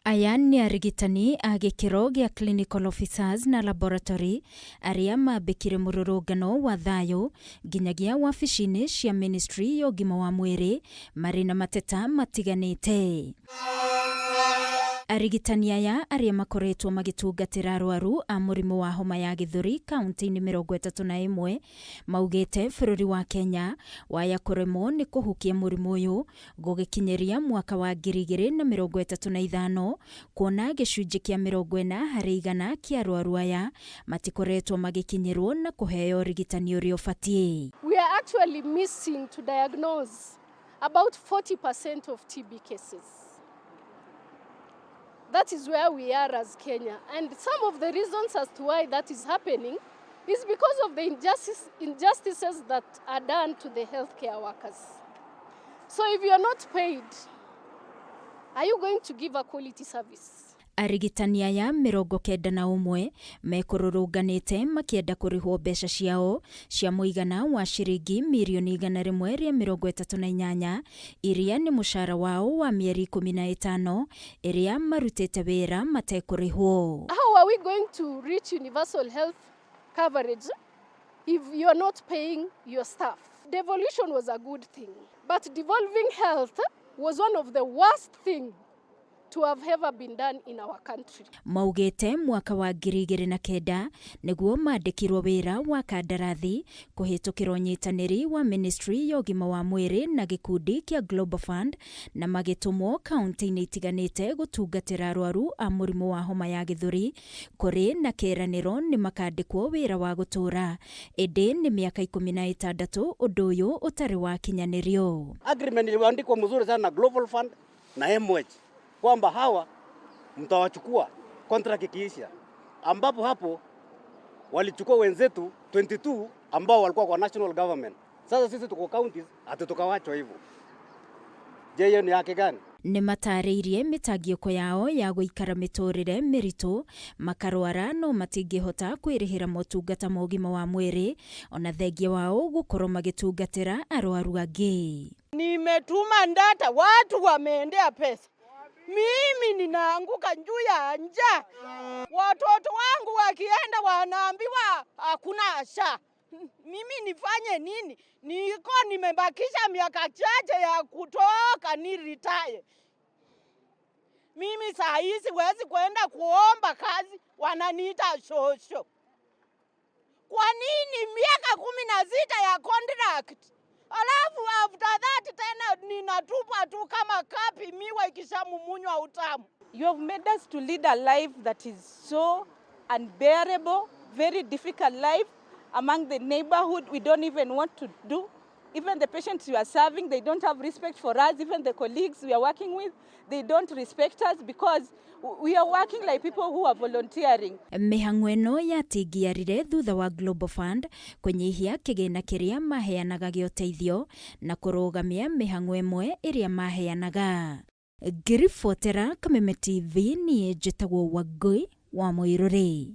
Aya nĩ arigitani a gĩkĩro gĩa clinical officers na laboratory arĩa mambĩkire mũrũrũngano wa thayũ nginyagia wabici-inĩ cia ministry ya ũgima wa mwĩrĩ marĩ na mateta matiganĩte. Arigitani aya arĩa makoretwo magĩtungatĩra arwaru a mũrimũ wa homa ya gĩthũri kaunti-inĩ 31 maugĩte bũrũri wa Kenya waya kũremwo nĩ kũhukia mũrimũ ũyũ gũgĩkinyĩria mwaka wa 2035 kuona gĩcunjĩ kĩa 40% kĩa arwaru aya matikoretwo magĩkinyĩrwo na kũheo ũrigitani ũrĩa ũbatiĩ. We are actually missing to diagnose about 40% of TB cases. That is where we are as Kenya. And some of the reasons as to why that is happening is because of the injustices that are done to the healthcare workers. So if you are not paid, are you going to give a quality service? Arigitani aya 91 mekũrũrũnganĩte makĩenda kũrĩhwo mbeca ciao cia mũigana wa ciringi mirioni 138 iria nĩ mũcara wao wa mĩeri 15 iria marutĩte wĩra matekũrĩhwo. How are we going to reach universal health coverage if you are not paying your staff? Devolution was a good thing, but devolving health was one of the worst things to have ever been done in our country. Maugĩte mwaka wa 2009 nĩguo mandĩkirwo wĩra wa kandarathi kũhĩtũkĩra ũnyitanĩri wa ministry ya ũgima wa mwĩrĩ na gĩkundi kĩa Global Fund na magĩtũmwo kaunti-inĩ itiganĩte gũtungatĩra arwaru a mũrimũ wa homa ya gĩthũri kũrĩ na kĩranĩro nĩ makandĩkwo wĩra wa gũtũra ĩndĩ nĩ mĩaka 16 ũndũ ũyũ ũtarĩ wa kinyanĩrio. Agreement iliandikwa mzuri sana na Global Fund na MWH kwamba hawa mtawachukua contract ikiisha, ambapo hapo walichukua wenzetu 22 ambao walikuwa kwa national government. Sasa sisi tuko counties hatutukawachwa hivyo. Je, hiyo ni haki gani? Nĩ matarĩirie mĩtangĩko yao ya gũikara mĩtũrĩre mĩritũ makarwara no matingĩhota kwĩrĩhĩra motungata ma ũgima wa mwĩrĩ ona thengia wao gũkorwo magĩtungatĩra arwaru angĩ. Nimetuma ndata, watu wameendea pesa. Mimi ninaanguka juu ya njaa. Watoto wangu wakienda wanaambiwa hakuna SHA. Mimi nifanye nini? Nimebakisha miaka chache ya kutoka ni retire. Mimi saa hizi siwezi kwenda kuomba kazi, wananiita shosho. Kwa nini miaka 16 ya contract? Alafu after that tena ninatupa tu kama kapi miwa ikishamumunywa utamu. You have made us to lead a life that is so unbearable, very difficult life among the neighborhood we don't even want to do. Even the patients you are serving, they don't have respect for us. Even the colleagues we are working with, they don't respect us because we are working like people who are volunteering. Mĩhang'o ĩno yatingiarire thutha wa Global Fund kũnyihia kĩgĩna kĩrĩa maheanaga gĩa ũteithio na kũrũgamia mĩhang'o ĩmwe ĩrĩa maheanaga. Ngĩribotera Kameme TV niĩ njĩtagwo Wangui wa Mũirũrĩ.